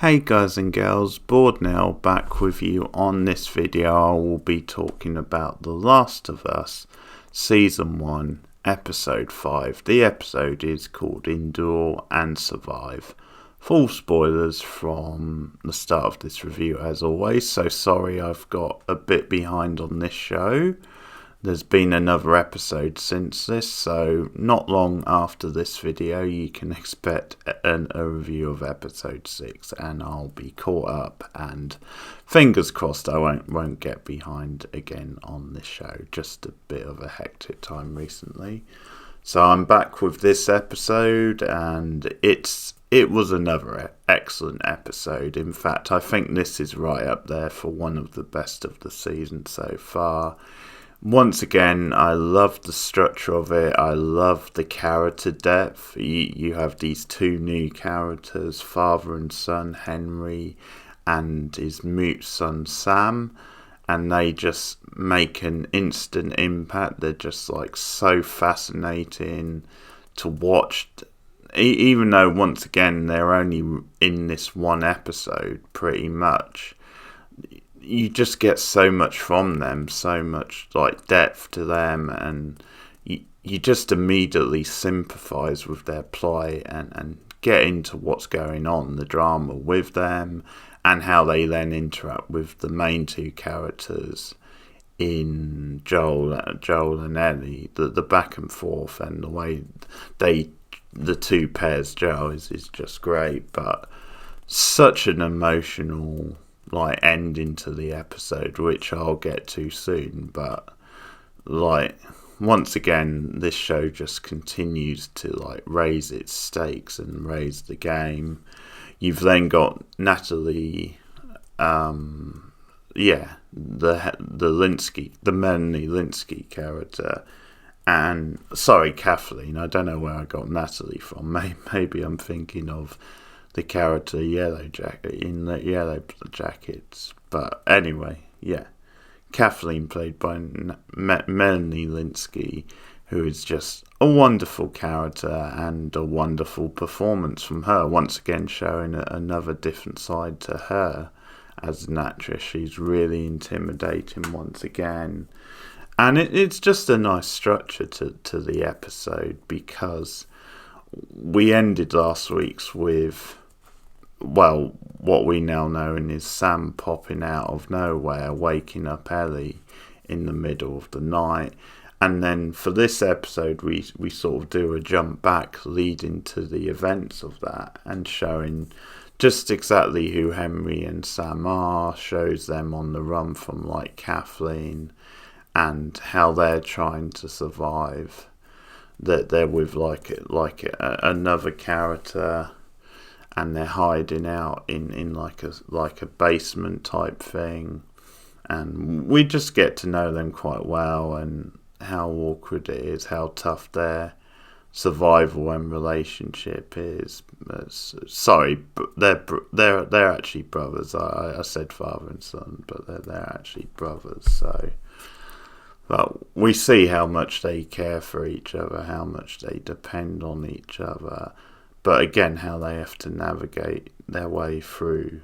Hey guys and girls, Bored now, back with you. On this video I will be talking about The Last of Us Season 1 Episode 5. The episode is called Endure and Survive. Full spoilers from the start of this review as always, so sorry I've got a bit behind on this show. There's been another episode since this, so not long after this video you can expect a review of episode 6 and I'll be caught up, and fingers crossed I won't get behind again on this show. Just a bit of a hectic time recently. So I'm back with this episode, and it was another excellent episode. In fact, I think this is right up there for one of the best of the season so far. Once again, I love the structure of it. I love the character depth. You have these two new characters, father and son, Henry, and his mute son, Sam. And they just make an instant impact. They're just like so fascinating to watch. Even though, once again, they're only in this one episode, pretty much. You just get so much from them, so much like depth to them, and you just immediately sympathise with their plight and get into what's going on, the drama with them, and how they then interact with the main two characters in Joel and Ellie, the back and forth, and the way the two pairs gel is just great. But such an emotional ending to the episode, which I'll get to soon. But once again, this show just continues to raise its stakes and raise the game. You've then got Natalie, the Melanie Linsky character, and Kathleen. I don't know where I got Natalie from. Maybe I'm thinking of the character Yellow Jacket in the Yellow Jackets. But anyway, Kathleen, played by Melanie Linsky, who is just a wonderful character and a wonderful performance from her. Once again, showing another different side to her as an actress. She's really intimidating once again. And it's just a nice structure to the episode, because we ended last week's with, what we now know is Sam popping out of nowhere, waking up Ellie in the middle of the night. And then for this episode, we sort of do a jump back leading to the events of that, and showing just exactly who Henry and Sam are, shows them on the run from Kathleen, and how they're trying to survive. That they're with another character, and they're hiding out in a basement type thing, and we just get to know them quite well, and how awkward it is, how tough their survival and relationship is. Sorry, they're actually brothers. I said father and son, but they're actually brothers. So, but we see how much they care for each other, how much they depend on each other. But again, how they have to navigate their way through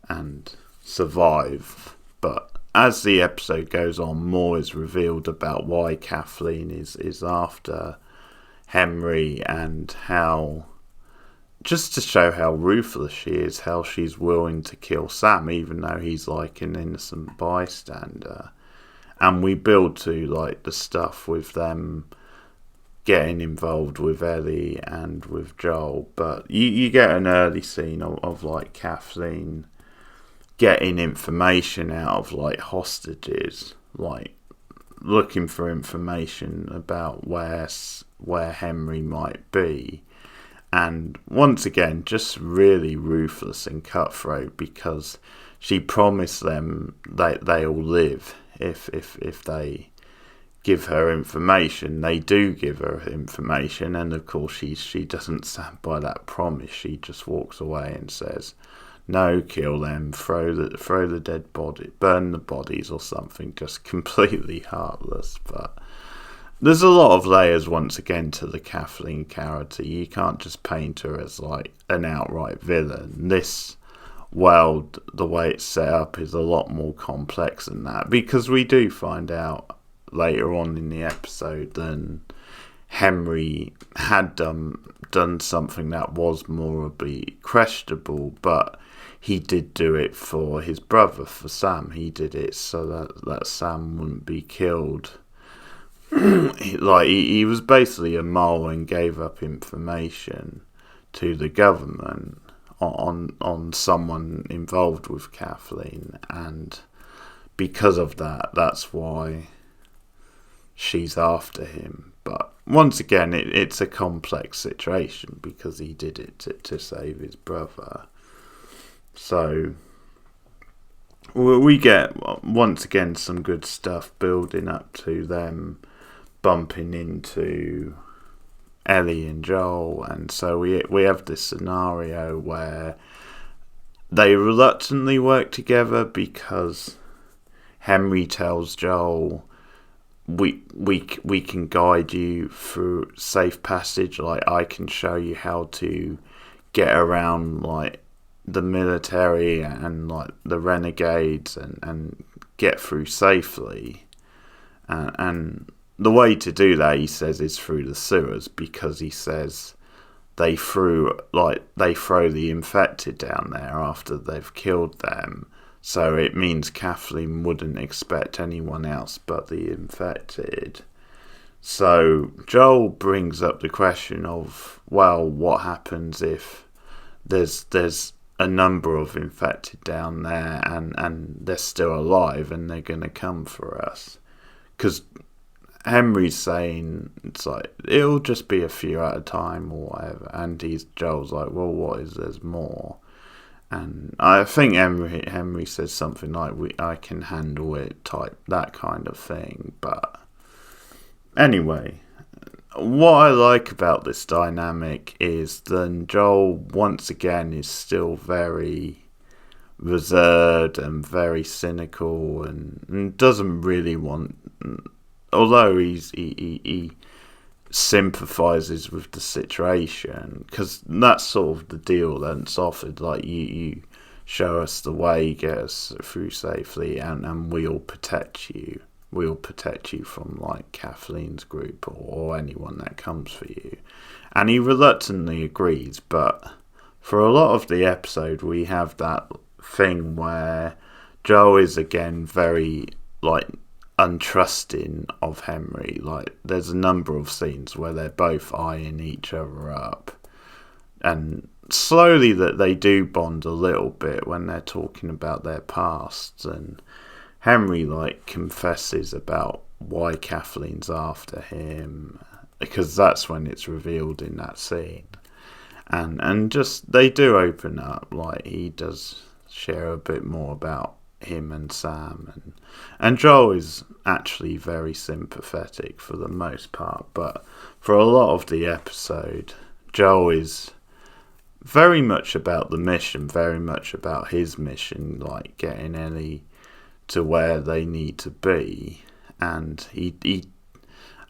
and survive. But as the episode goes on, more is revealed about why Kathleen is after Henry, and how, just to show how ruthless she is, how she's willing to kill Sam even though he's an innocent bystander. And we build to the stuff with them getting involved with Ellie and with Joel. But you get an early scene of Kathleen getting information out of hostages, looking for information about where Henry might be. And once again, just really ruthless and cutthroat, because she promised them they'll live if they give her information. They do give her information, and of course she doesn't stand by that promise. She just walks away and says, no, kill them, throw the dead body, burn the bodies or something, just completely heartless. But there's a lot of layers once again to the Kathleen character. You can't just paint her as an outright villain. This world, the way it's set up, is a lot more complex than that, because we do find out later on in the episode that Henry had done something that was morally questionable, but he did do it for his brother, for Sam. He did it so that Sam wouldn't be killed. He was basically a mole and gave up information to the government on someone involved with Kathleen, and because of that, that's why she's after him. But once again, it's a complex situation because he did it to save his brother. So we get, once again, some good stuff building up to them bumping into Ellie and Joel, and so we have this scenario where they reluctantly work together because Henry tells Joel, we can guide you through safe passage, like I can show you how to get around like the military and like the renegades and get through safely, and the way to do that, he says, is through the sewers, because he says they throw the infected down there after they've killed them. So it means Kathleen wouldn't expect anyone else but the infected. So Joel brings up the question of, well, what happens if there's a number of infected down there and they're still alive and they're going to come for us? Because Henry's saying it's like it'll just be a few at a time or whatever, and Joel's like, well, what is there's more? And I think Henry says something like, I can handle it, type that kind of thing. But anyway, what I like about this dynamic is that Joel once again is still very reserved and very cynical and doesn't really want. Although he sympathises with the situation, because that's sort of the deal that's offered. Like you show us the way, get us through safely, and we'll protect you. We'll protect you from like Kathleen's group or anyone that comes for you. And he reluctantly agrees, but for a lot of the episode, we have that thing where Joel is again very like untrusting of Henry. Like there's a number of scenes where they're both eyeing each other up, and slowly that they do bond a little bit when they're talking about their pasts, and Henry like confesses about why Kathleen's after him, because that's when it's revealed in that scene, and just they do open up. Like he does share a bit more about him and Sam, and Joel is actually very sympathetic for the most part, but for a lot of the episode, Joel is very much about the mission, very much about his mission, like getting Ellie to where they need to be, and he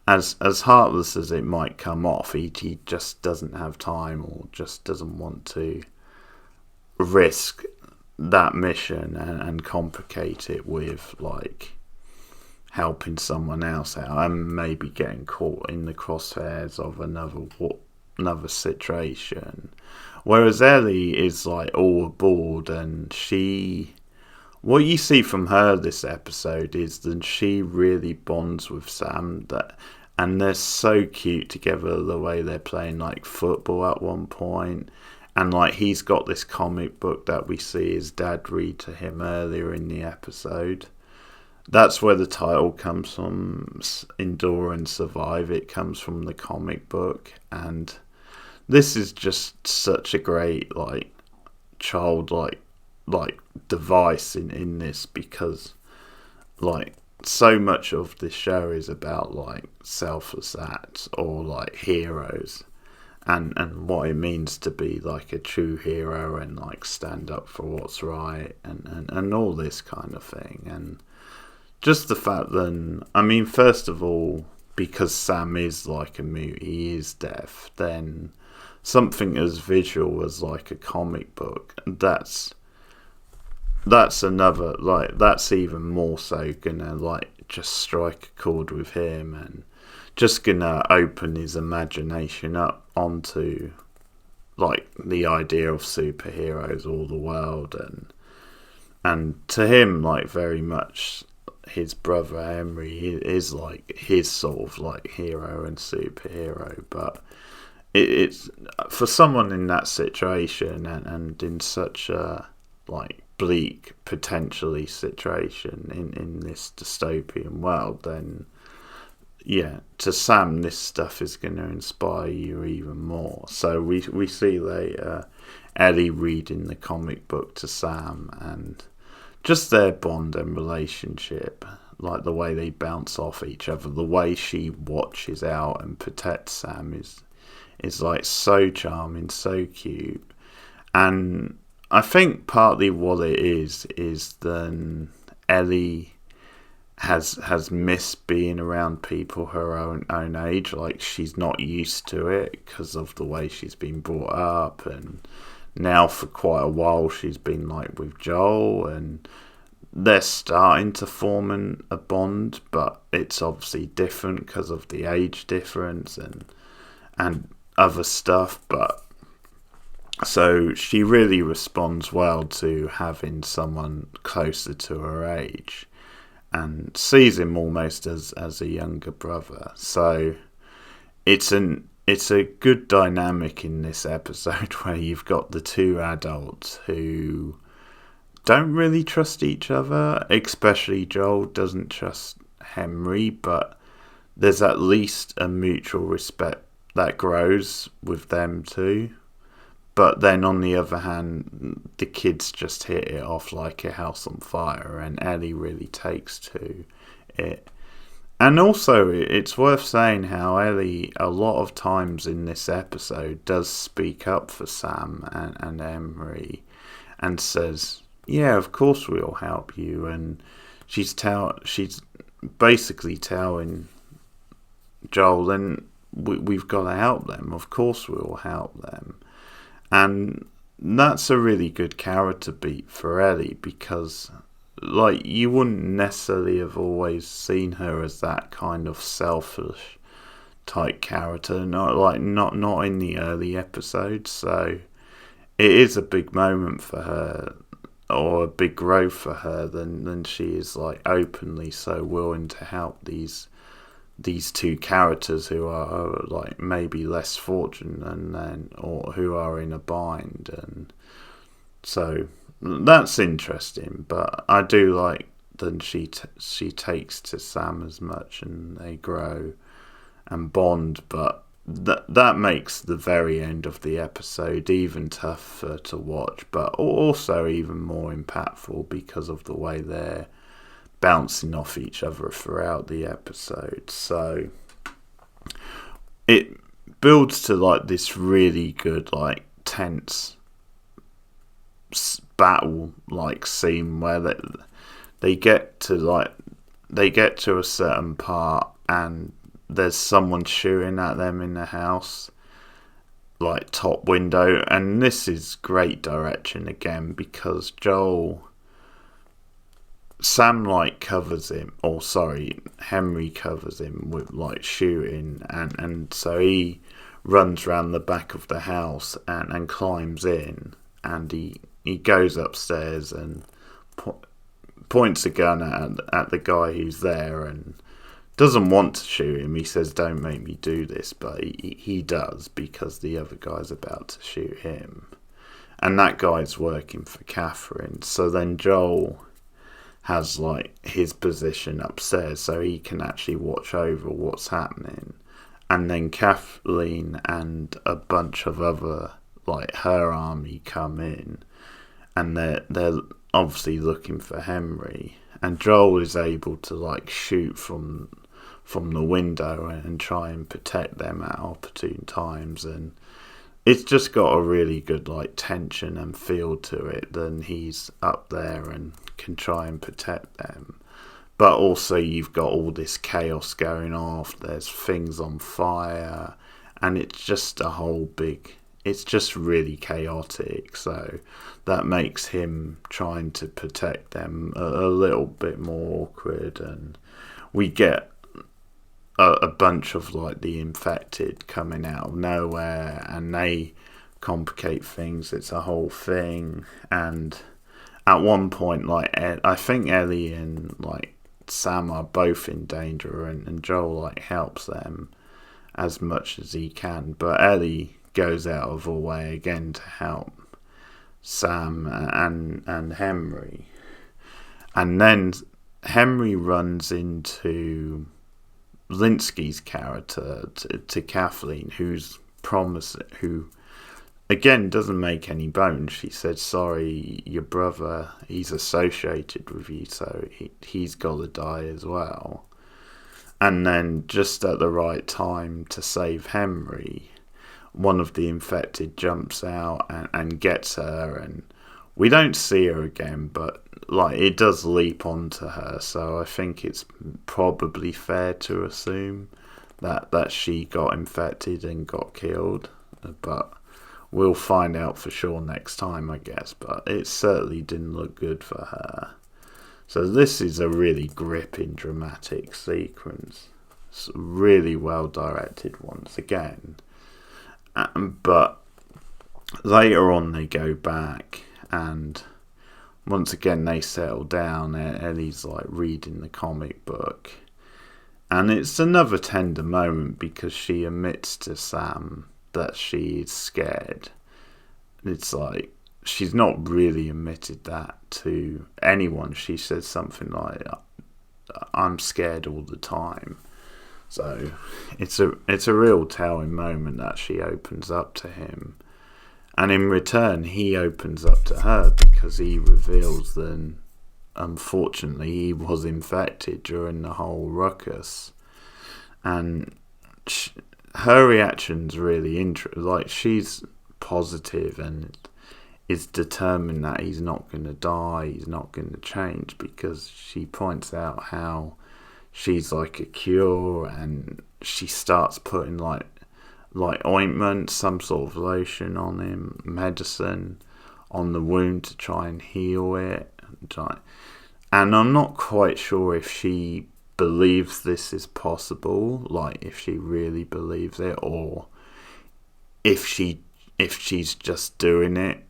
as heartless as it might come off, he just doesn't have time or just doesn't want to risk that mission and complicate it with like helping someone else out and maybe getting caught in the crosshairs of another situation. Whereas Ellie is like all aboard, and what you see from her this episode is that she really bonds with Sam, and they're so cute together, the way they're playing like football at one point. And like he's got this comic book that we see his dad read to him earlier in the episode. That's where the title comes from, Endure and Survive. It comes from the comic book, and this is just such a great like childlike like device in this, because like so much of this show is about like selfless acts or like heroes. And what it means to be like a true hero and like stand up for what's right and all this kind of thing. And just the fact that, I mean, first of all, because Sam is like a mute, he is deaf, then something as visual as like a comic book, that's that's another, like, that's even more so gonna, like, just strike a chord with him, and just gonna open his imagination up onto, like, the idea of superheroes all the world. And to him, like, very much his brother Henry is like his sort of like hero and superhero. But it's for someone in that situation, and in such a, like, bleak potentially situation in this dystopian world, then yeah, to Sam, this stuff is going to inspire you even more. So we see later Ellie reading the comic book to Sam, and just their bond and relationship, like the way they bounce off each other, the way she watches out and protects Sam is like so charming, so cute. And I think partly what it is then Ellie has missed being around people her own age. Like, she's not used to it because of the way she's been brought up, and now for quite a while she's been like with Joel, and they're starting to form a bond, but it's obviously different because of the age difference and other stuff. But so she really responds well to having someone closer to her age, and sees him almost as a younger brother. So it's a good dynamic in this episode where you've got the two adults who don't really trust each other, especially Joel doesn't trust Henry, but there's at least a mutual respect that grows with them too. But then on the other hand, the kids just hit it off like a house on fire, and Ellie really takes to it. And also, it's worth saying how Ellie, a lot of times in this episode, does speak up for Sam and Emery, and says, yeah, of course we'll help you. And she's basically telling Joel, then we've got to help them. Of course we'll help them. And that's a really good character beat for Ellie, because, like, you wouldn't necessarily have always seen her as that kind of selfish type character, not in the early episodes. So it is a big moment for her, or a big growth for her, than she is, like, openly so willing to help these two characters who are, like, maybe less fortunate, or who are in a bind. And so that's interesting. But I do like that she takes to Sam as much, and they grow and bond. But that makes the very end of the episode even tougher to watch, but also even more impactful because of the way they're bouncing off each other throughout the episode. So it builds to, like, this really good, like, tense battle, like, scene where they get to a certain part, and there's someone shooting at them in the house, like, top window. And this is great direction again, because Sam, like, covers him, or sorry, Henry covers him with, like, shooting, and so he runs round the back of the house and climbs in, and he goes upstairs and points a gun at the guy who's there, and doesn't want to shoot him. He says, don't make me do this, but he does, because the other guy's about to shoot him, and that guy's working for Catherine. So then Joel has, like, his position upstairs, so he can actually watch over what's happening. And then Kathleen and a bunch of other, like, her army come in, and they're obviously looking for Henry. And Joel is able to, like, shoot from the window and try and protect them at opportune times. And it's just got a really good, like, tension and feel to it. Then he's up there and can try and protect them, but also you've got all this chaos going off. There's things on fire, and it's just a whole big it's just really chaotic. So that makes him trying to protect them a little bit more awkward, and we get a bunch of like the infected coming out of nowhere, and they complicate things. It's a whole thing, and at one point, like I think Ellie and like Sam are both in danger, and Joel like helps them as much as he can, but Ellie goes out of her way again to help Sam and Henry, and then Henry runs into Linsky's character to Kathleen, who again doesn't make any bones. She said, sorry, your brother, he's associated with you, so he's got to die as well. And then just at the right time to save Henry, one of the infected jumps out and gets her, and we don't see her again, but like it does leap onto her, so I think it's probably fair to assume that she got infected and got killed, but we'll find out for sure next time, I guess. But it certainly didn't look good for her. So this is a really gripping, dramatic sequence. It's really well directed once again. But later on they go back, and once again they settle down. Ellie's like reading the comic book, and it's another tender moment because she admits to Sam that she is scared. It's like she's not really admitted that to anyone. She says something like, I'm scared all the time. So it's a real telling moment that she opens up to him, and in return he opens up to her because he reveals that unfortunately he was infected during the whole ruckus, and her reaction's really interesting. Like, she's positive and is determined that he's not going to die, he's not going to change, because she points out how she's like a cure, and she starts putting like ointment, some sort of lotion on him, medicine on the wound to try and heal it. And I'm not quite sure if she believes this is possible, like if she really believes it, or if she's just doing it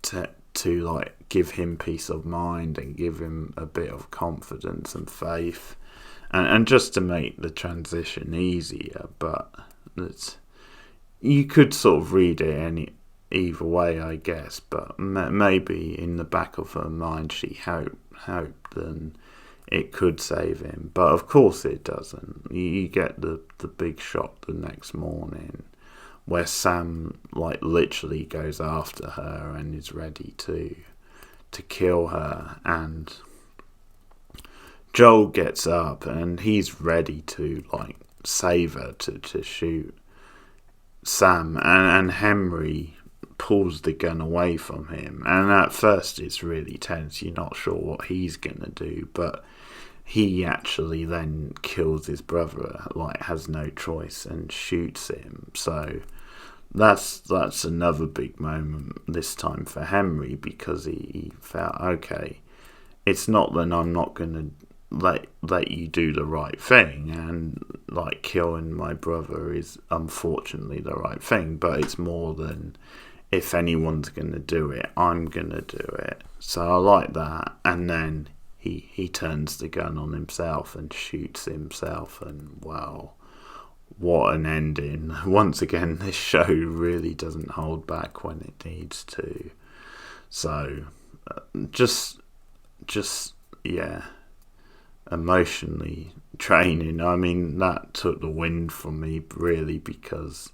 to like give him peace of mind and give him a bit of confidence and faith, and just to make the transition easier. But you could sort of read it either way, I guess. But maybe in the back of her mind she hoped that it could save him, but of course it doesn't. You get the big shot the next morning where Sam like literally goes after her and is ready to kill her, and Joel gets up and he's ready to like save her, to shoot Sam, and Henry pulls the gun away from him, and at first it's really tense. You're not sure what he's gonna do, but he actually then kills his brother, like has no choice, and shoots him. So that's another big moment this time for Henry, because he felt, okay, it's not that I'm not gonna let you do the right thing, and like killing my brother is unfortunately the right thing, but it's more than, if anyone's gonna do it, I'm gonna do it. So I like that. And then he turns the gun on himself and shoots himself, and wow, what an ending. Once again, this show really doesn't hold back when it needs to. So just yeah, emotionally draining. I mean, that took the wind from me really, because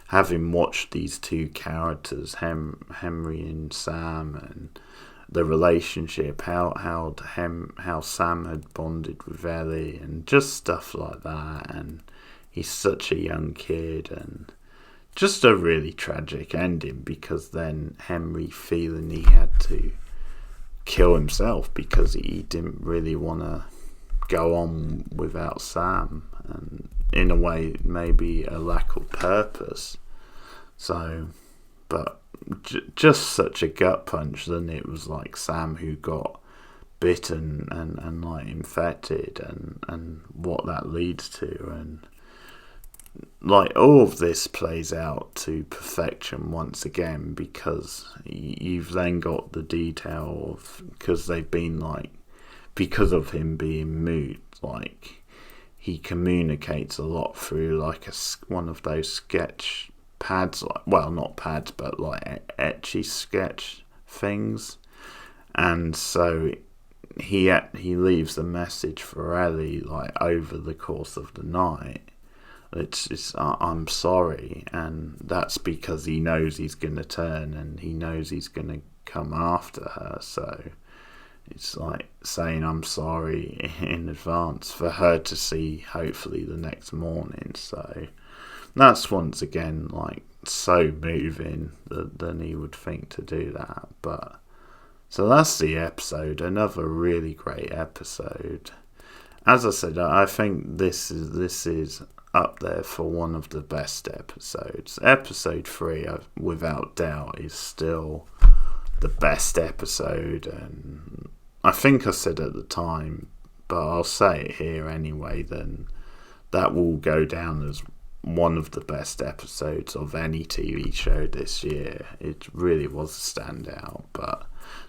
having watched these two characters, Henry and Sam, and the relationship, how Sam had bonded with Ellie, and just stuff like that, and he's such a young kid, and just a really tragic ending, because then Henry feeling he had to kill himself because he didn't really want to go on without Sam, and in a way maybe a lack of purpose. So but just such a gut punch. Then it was like Sam who got bitten and like infected, and what that leads to, and like all of this plays out to perfection once again, because you've then got the detail of, because they've been like, because of him being mute, like he communicates a lot through like one of those sketch pads, like, well, not pads, but like etchy sketch things, and so he leaves a message for Ellie like over the course of the night. It's I'm sorry, and that's because he knows he's going to turn, and he knows he's going to come after her, so it's like saying I'm sorry in advance for her to see hopefully the next morning. So that's once again like so moving than he would think to do that. But so that's the episode, another really great episode. As I said, I think this is up there for one of the best episodes. Episode 3, without doubt, is still the best episode, and I think I said at the time, but I'll say it here anyway, then that will go down as one of the best episodes of any TV show this year. It really was a standout, but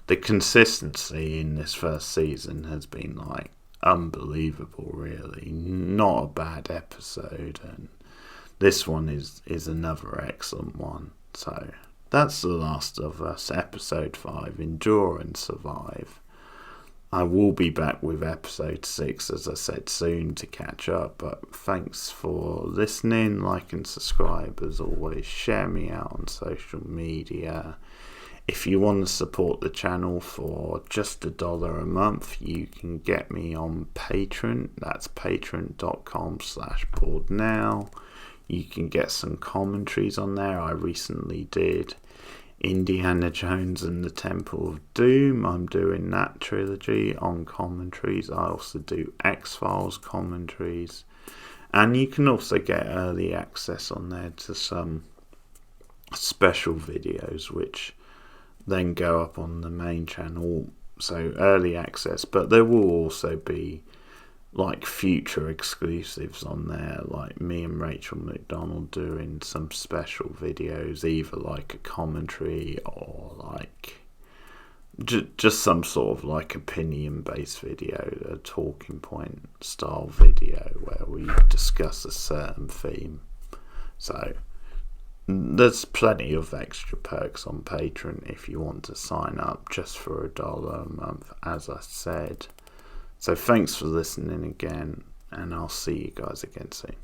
the consistency in this first season has been like unbelievable, really. Not a bad episode, and this one is another excellent one. So that's The Last of Us, episode 5, Endure and Survive. I will be back with episode 6, as I said, soon to catch up, but thanks for listening. Like and subscribe as always. Share me out on social media. If you want to support the channel for just $1 a month, you can get me on Patreon. That's patreon.com/borednow. You can get some commentaries on there. I recently did Indiana Jones and the Temple of Doom. I'm doing that trilogy on commentaries. I also do X-Files commentaries. And you can also get early access on there to some special videos, which then go up on the main channel, so early access. But there will also be like future exclusives on there, like me and Rachel McDonald doing some special videos, either like a commentary or like just some sort of like opinion based video, a talking point style video where we discuss a certain theme. So there's plenty of extra perks on Patreon if you want to sign up just for $1 a month, as I said. So thanks for listening again, and I'll see you guys again soon.